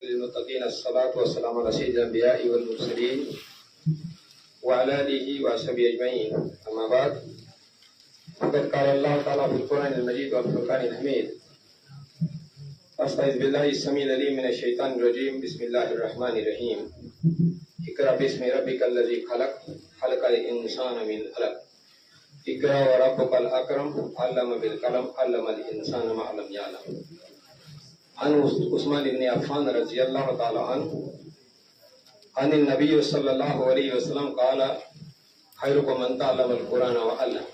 للمتقين الصلاة والسلام على سيد الأنبياء والمرسلين وعلى آله وصحبه أجمعين. أما بعد فقد قال الله تعالى في القرآن المجيد والفرقان الحميد: أستعيذ بالله السميع العليم من الشيطان الرجيم. بسم الله الرحمن الرحيم. اقرأ باسم ربك الذي خلق خلق الإنسان من علق اقرأ وربك الأكرم علم بالقلم علم الإنسان ما لم يعلم. عن عثمان بن عفان رضی اللہ تعالی عنہ عن النبی صلی اللہ علیہ وسلم قال خیرکم من تعلم القرآن وعلم.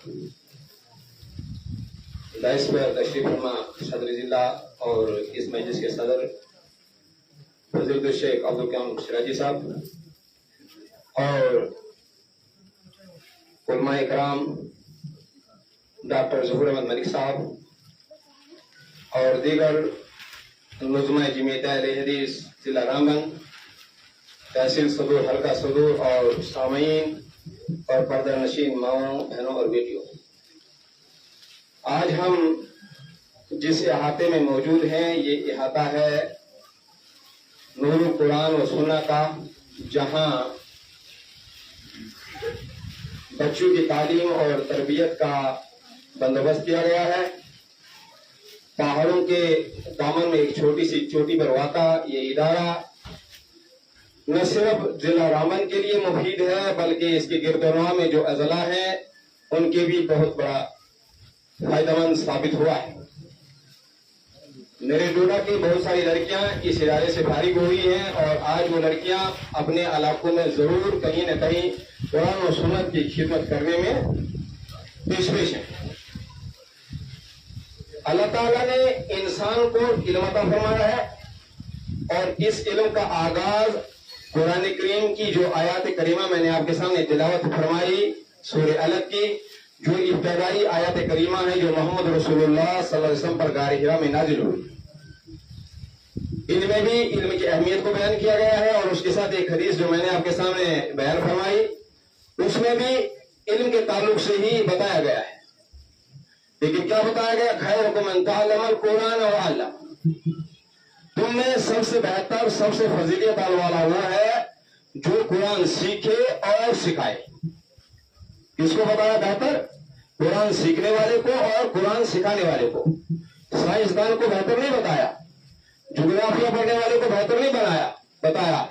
دائس پر تشریف فرما صدر ضلع اور اس مجلس کے صدر فضیلت الشیخ عبدالقیوم سراجی صاحب اور علماء اکرام ڈاکٹر ظہور احمد ملک صاحب اور دیگر نظمۂ جمعیت اہل حدیث ضلع رامبن، تحصیل صدور، حلقہ صدور اور سامعین اور پردہ نشین ماؤں، بہنوں اور بیٹیوں، آج ہم جس احاطے میں موجود ہیں یہ احاطہ ہے نور قرآن و سنت کا، جہاں بچوں کی تعلیم اور تربیت کا بندوبست کیا گیا ہے. پہاڑوں کے دامن میں ایک چھوٹی سی چوٹی پر واقع یہ ادارہ نہ صرف ضلع رامبن کے لیے مفید ہے بلکہ اس کے گرد و نواح میں جو اضلاع ہیں ان کے بھی بہت بڑا فائدہ مند ثابت ہوا ہے. میرے ڈوڈا کی بہت ساری لڑکیاں اس ادارے سے فارغ ہوئی ہیں اور آج وہ لڑکیاں اپنے علاقوں میں ضرور کہیں نہ کہیں قرآن و سنت کی خدمت کرنے میں پیش ہیں. اللہ تعالیٰ نے انسان کو علم عطا فرمایا ہے اور اس علم کا آغاز قرآن کریم کی جو آیات کریمہ میں نے آپ کے سامنے تلاوت فرمائی سورہ علق کی، جو ابتدائی آیات کریمہ ہے جو محمد رسول اللہ صلی اللہ علیہ وسلم پر غار حرا میں نازل ہوئی، ان میں بھی علم کی اہمیت کو بیان کیا گیا ہے. اور اس کے ساتھ ایک حدیث جو میں نے آپ کے سامنے بیان فرمائی اس میں بھی علم کے تعلق سے ہی بتایا گیا ہے. لیکن کیا بتایا گیا؟ خیرکم من تعلم القرآن وعلم. تم میں سب سے بہتر، سب سے فضیلت والا وہ ہے جو قرآن سیکھے اور سکھائے. کس کو بتایا بہتر؟ قرآن سیکھنے والے کو اور قرآن سکھانے والے کو. سائنسدان کو بہتر نہیں بتایا، جغرافیہ پڑھنے والے کو بہتر نہیں بتایا،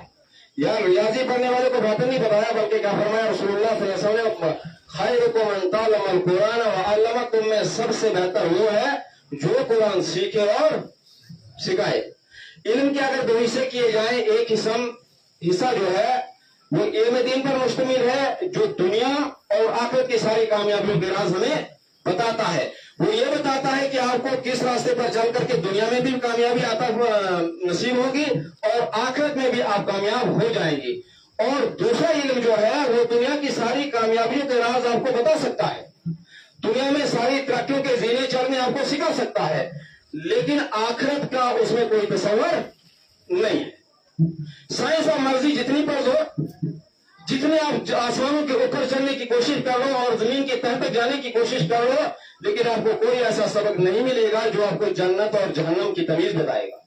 یا ریاضی پڑھنے والے کو بہتر نہیں بتایا، بلکہ کیا فرمایا رسول اللہ صلی اللہ علیہ وسلم؟ خیرکم من تعلم القرآن وعلم. تم میں سب سے بہتر وہ ہے جو قرآن سیکھے اور سکھائے. علم کے اگر دو حصے کیے جائیں، ایک حصہ جو ہے وہ علم دین پر مشتمل ہے جو دنیا اور آخرت کی ساری کامیابیوں کے راز ہمیں بتاتا ہے. وہ یہ بتاتا ہے کہ آپ کو کس راستے پر چل کر کے دنیا میں بھی کامیابی عطا نصیب ہوگی اور آخرت میں بھی آپ کامیاب ہو جائیں گی. اور دوسرا علم جو ہے وہ دنیا کی ساری کامیابیوں کے راز آپ کو بتا سکتا ہے، دنیا میں ساری ترقیوں کے زینے چڑھنے آپ کو سکھا سکتا ہے، لیکن آخرت کا اس میں کوئی تصور نہیں ہے. سائنس اور مرضی جتنی پر دو، جتنے آپ آسمانوں کے اوپر چلنے کی کوشش کر لو اور زمین کے تہ تک جانے کی کوشش کر لو، لیکن آپ کو کوئی ایسا سبق نہیں ملے گا جو آپ کو جنت اور جہنم کی تمیز بتائے گا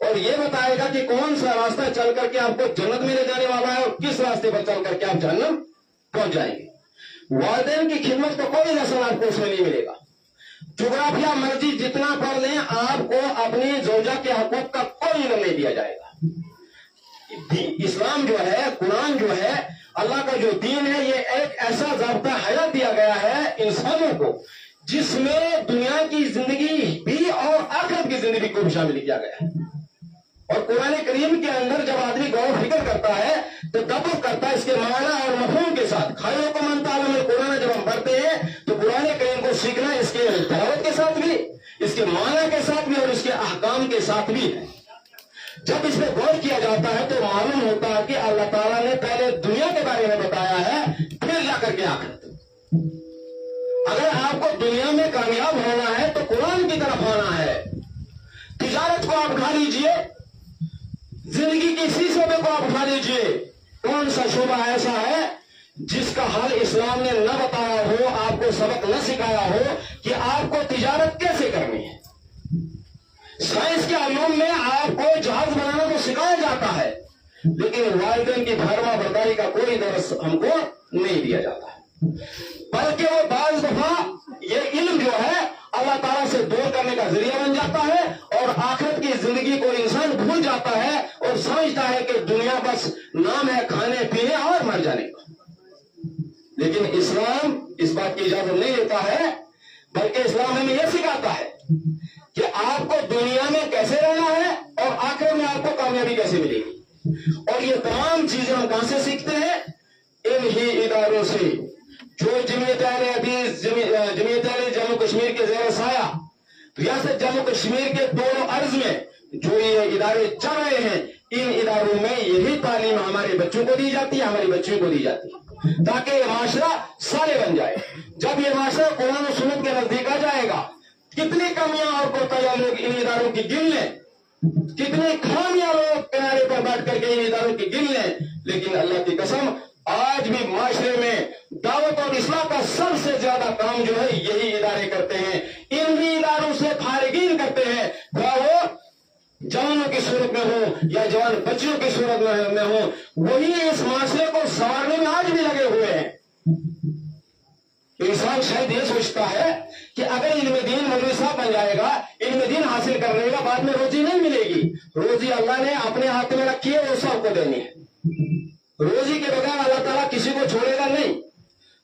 اور یہ بتائے گا کہ کون سا راستہ چل کر کے آپ کو جنت میں لے جانے والا ہے اور کس راستے پر چل کر کے آپ جہنم پہنچ جائیں گے. والدین کی خدمت کا کوئی اثر آپ کو اس میں نہیں ملے گا. جغرافیہ مرضی جتنا پڑھ لیں، آپ کو اپنی زوجہ کے حقوق کا کوئی علم نہیں دیا جائے گا. اسلام جو ہے، قرآن جو ہے، اللہ کا جو دین ہے، یہ ایک ایسا ضابطہ حیات دیا گیا ہے انسانوں کو جس میں دنیا کی زندگی بھی اور آخرت کی زندگی کو بھی شامل کیا گیا ہے. اور قرآن کریم کے اندر جب آدمی غور و فکر کرتا ہے تو تدبر کرتا ہے اس کے معنی اور مفہوم کے ساتھ. خیرکم من تعلم القرآن جب ہم پڑھتے ہیں تو قرآن کریم کو سیکھنا اس کے تلاوت کے ساتھ بھی، اس کے معنی کے ساتھ بھی اور اس کے احکام کے ساتھ بھی ہے. جب اس پہ غور کیا جاتا ہے تو معلوم ہوتا ہے کہ اللہ تعالیٰ نے پہلے دنیا کے بارے میں بتایا ہے پھر جا کر کے آخرت. اگر آپ کو دنیا میں کامیاب ہونا ہے تو قرآن کی طرف آنا ہے. تجارت کو آپ اٹھا لیجئے، زندگی کی اسی شعبے کو آپ اٹھا لیجئے، کون سا شعبہ ایسا ہے جس کا حل اسلام نے نہ بتایا ہو، آپ کو سبق نہ سکھایا ہو کہ آپ کو تجارت کیسے کرنی ہے. سائنس کے علوم میں آپ کو جہاز بنانا تو سکھا لیکن والدین کی فرما برداری کا کوئی درس ہم کو نہیں دیا جاتا ہے، بلکہ وہ بعض دفعہ یہ علم جو ہے اللہ تعالیٰ سے دور کرنے کا ذریعہ بن جاتا ہے، اور آخرت کی زندگی کو انسان بھول جاتا ہے اور سمجھتا ہے کہ دنیا بس نام ہے کھانے پینے اور مر جانے کا۔ لیکن اسلام اس بات کی اجازت نہیں دیتا ہے، بلکہ اسلام ہمیں یہ سکھاتا ہے کہ آپ کو دنیا میں کیسے رہنا ہے اور آخر میں آپ کو کامیابی کیسے ملے گی۔ اور یہ تمام چیزیں ہم کہاں سے سیکھتے ہیں؟ ان ہی اداروں سے جو جمعیت اہل حدیث جمعیت اہل جموں کشمیر کے زیر سایہ ریاست جموں کشمیر کے دونوں عرض میں جو یہ ادارے چل رہے ہیں، ان اداروں میں یہی تعلیم ہمارے بچوں کو دی جاتی ہے، ہماری بچیوں کو دی جاتی ہے، تاکہ یہ معاشرہ صالح بن جائے۔ جب یہ معاشرہ قرآن و سنت کے نزدیک آ جائے گا، کتنی کمیاں اور کوتاہیاں لوگ ان اداروں کی گن لیں، کتنی خامیاں لوگ کنارے پر بیٹھ کر کے ان اداروں کی گن لیں، لیکن اللہ کی قسم آج بھی معاشرے میں دعوت اور اصلاح کا سب سے زیادہ کام جو ہے یہی ادارے کرتے ہیں، انہی اداروں سے فارغین کرتے ہیں، خواہ وہ جوانوں کی صورت میں ہو یا جوان بچیوں کی صورت میں ہو، وہی اس معاشرے کو سنوارنے میں آج بھی لگے ہوئے ہیں۔ انسان شاید یہ سوچتا ہے کہ اگر علم دین مولوی صاحب بن جائے گا، علم دین حاصل کر لے گا، بعد میں روزی نہیں ملے گی۔ روزی اللہ نے اپنے ہاتھ میں رکھی ہے، وہ سب کو دینی ہے۔ روزی کے بغیر اللہ تعالیٰ کسی کو چھوڑے گا نہیں۔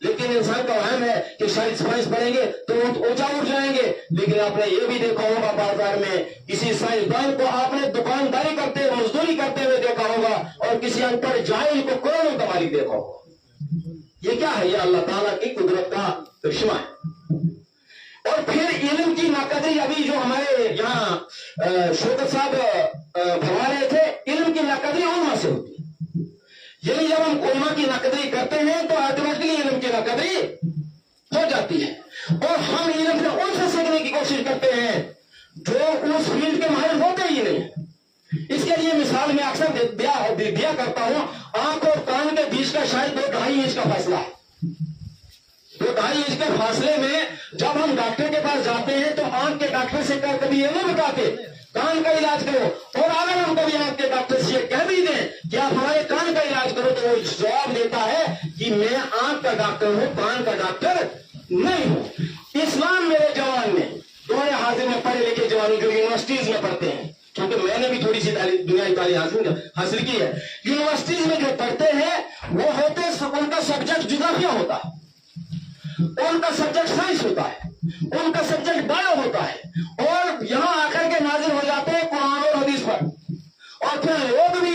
لیکن انسان کا وہم ہے کہ شاید سائنس پڑھیں گے تو اونچا اٹھ جائیں گے، لیکن آپ نے یہ بھی دیکھا ہوگا بازار میں کسی سائنسدان کو آپ نے دکانداری کرتے مزدوری کرتے ہوئے دیکھا ہوگا، اور کسی ان پڑھ جاہل کو کروڑوں کا مالک دیکھا ہوگا۔ یہ کیا ہے؟ یہ اللہ تعالیٰ کی قدرت کا کرشمہ ہے۔ اور پھر علم کی ناقدری، ابھی جو ہمارے یہاں شوکت صاحب فرما رہے تھے، علم کی ناقدری علماء سے ہوتی ہے۔ یعنی جب ہم علماء کی ناقدری کرتے ہیں تو آٹومیٹکلی علم کی ناقدری ہو جاتی ہے، اور ہم علم سے ان سے سیکھنے کی کوشش کرتے ہیں جو اس فیلڈ کے ماہر ہوتے ہی نہیں۔ اس کے لیے مثال میں اکثر دیا کرتا ہوں، آنکھ اور کان کے بیچ کا شاید 2-2.5 انچ کا فاصلہ ہے۔ 2-2.5 انچ کے فاصلے میں جب ہم ڈاکٹر کے پاس جاتے ہیں تو آنکھ کے ڈاکٹر سے کبھی یہ نہیں بتاتے کان کا علاج کرو، اور اگر ہم کبھی آنکھ کے ڈاکٹر سے یہ کہہ بھی دیں کہ آپ ہمارے کان کا علاج کرو، تو وہ جواب دیتا ہے کہ میں آنکھ کا ڈاکٹر ہوں، کان کا ڈاکٹر نہیں ہوں۔ اسلام میرے جوان نے، دورے حاضر میں پڑھے لکھے جوان جو یونیورسٹیز میں پڑھتے ہیں، کیونکہ میں نے بھی تھوڑی سی دنیائی تعلیم حاصل کی ہے، یونیورسٹیز میں جو پڑھتے ہیں وہ ہوتے، ان کا سبجیکٹ جغرافیہ ہوتا ہے، ان کا سبجیکٹ سائنس ہوتا ہے، ان کا سبجیکٹ بایو ہوتا ہے، اور یہاں آ کر کے نازل ہو جاتے ہیں قرآن اور حدیث پر، اور پھر لوگ بھی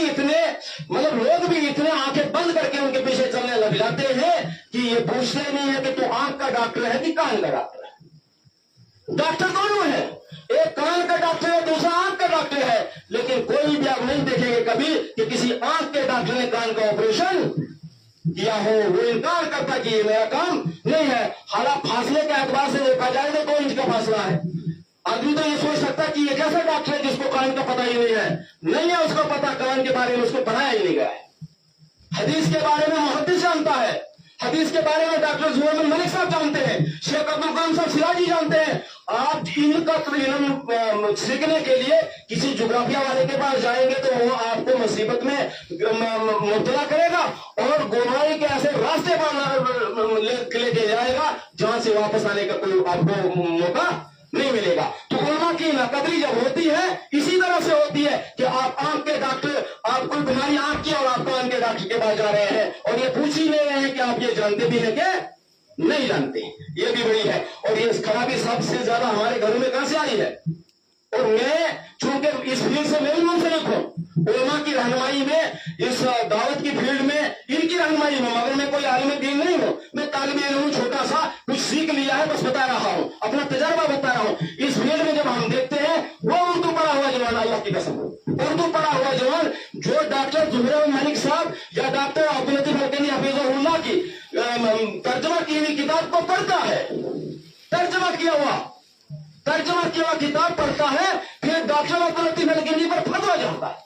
اتنے آنکھیں بند کر کے ان کے پیچھے چلنے لگ جاتے ہیں کہ یہ پوچھتے نہیں ہے کہ تو آنکھ کا ڈاکٹر ہے کہ کان کا ڈاکٹر ہے۔ ڈاکٹر دونوں ہے، ایک کان کا ڈاکٹر ہے، دوسرا آنکھ کا ڈاکٹر ہے، لیکن کوئی بھی آپ نہیں دیکھیں گے کبھی کہ کسی آنکھ کے ڈاکٹر نے کان کا آپریشن کیا ہو۔ وہ انکار کرتا کہ یہ میرا کام نہیں ہے۔ حالانکہ فاصلے کے اعتبار سے دیکھا جائے تو 2 انچ کا فاصلہ ہے۔ آدمی تو یہ سوچ سکتا کہ یہ کیسا ڈاکٹر ہے جس کو کان کا پتہ ہی نہیں ہے، اس کو پتہ کان کے بارے میں اس کو پڑھایا ہی نہیں گیا ہے۔ حدیث کے بارے میں محدث جانتا ہے، حدیث کے بارے میں ڈاکٹر زہیر بن ملک صاحب جانتے ہیں، شیخ عبدالقادر صاحب سراجی جانتے ہیں۔ آپ ان کا علم سیکھنے کے لیے کسی جغرافیہ والے کے پاس جائیں گے تو وہ آپ کو مصیبت میں مبتلا کرے گا اور گمراہی کے ایسے راستے پر لے کے جائے گا جہاں سے واپس آنے کا کوئی آپ کو موقع نہیں ملے گا۔ تو علماء کی ناقدری جب ہوتی ہے اسی طرح سے ہوتی ہے کہ آپ آنکھ کے ڈاکٹر، آپ کوئی بیماری آنکھ کی اور آپ کان کے ڈاکٹر کے پاس جا رہے ہیں اور یہ پوچھ ہی نہیں رہے ہیں کہ آپ یہ جانتے بھی ہیں کہ نہیں جانتے، یہ بھی بڑی ہے۔ اور یہ خرابی سب سے زیادہ ہمارے گھروں میں کہاں سے آئی ہے؟ اور میں چونکہ اس فیلڈ سے میں بھی منسلک ہوں، علماء کی رہنمائی میں، اس دعوت کی فیلڈ میں، ان کی رہنمائی میں، مگر میں کوئی عالم دین نہیں ہوں، میں طالب علم ہوں، چھوٹا سا کچھ سیکھ لیا ہے بس بتا رہا ہوں، اپنا تجربہ بتا رہا ہوں۔ اس فیلڈ میں جب ہم دیکھتے ہیں وہ اردو پڑھا ہوا جوان، اللہ کی قسم اردو پڑھا ہوا جوان جو ڈاکٹر زہیر بن ملک صاحب یا ڈاکٹر عبداللطیف الکنی حفیظہ اللہ کی ترجمہ کی ہوئی کتاب کو پڑھتا ہے، ترجمہ کیا ہوا کتاب پڑھتا ہے، پھر ڈاکٹر عبداللطیف الکنی پر فتویٰ جاتا ہے،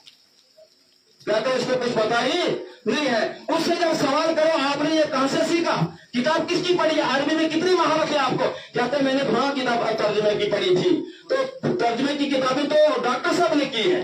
کہتے اس کو کچھ پتا ہی نہیں ہے۔ اس سے جب سوال کرو آپ نے یہ کہاں سے سیکھا، کتاب کس کی پڑھی ہے، عربی میں کتنی مہارت ہے آپ کو، کہتے میں نے فلاں کتاب ترجمے کی پڑھی تھی۔ تو ترجمے کی کتابیں تو ڈاکٹر صاحب نے کی ہے،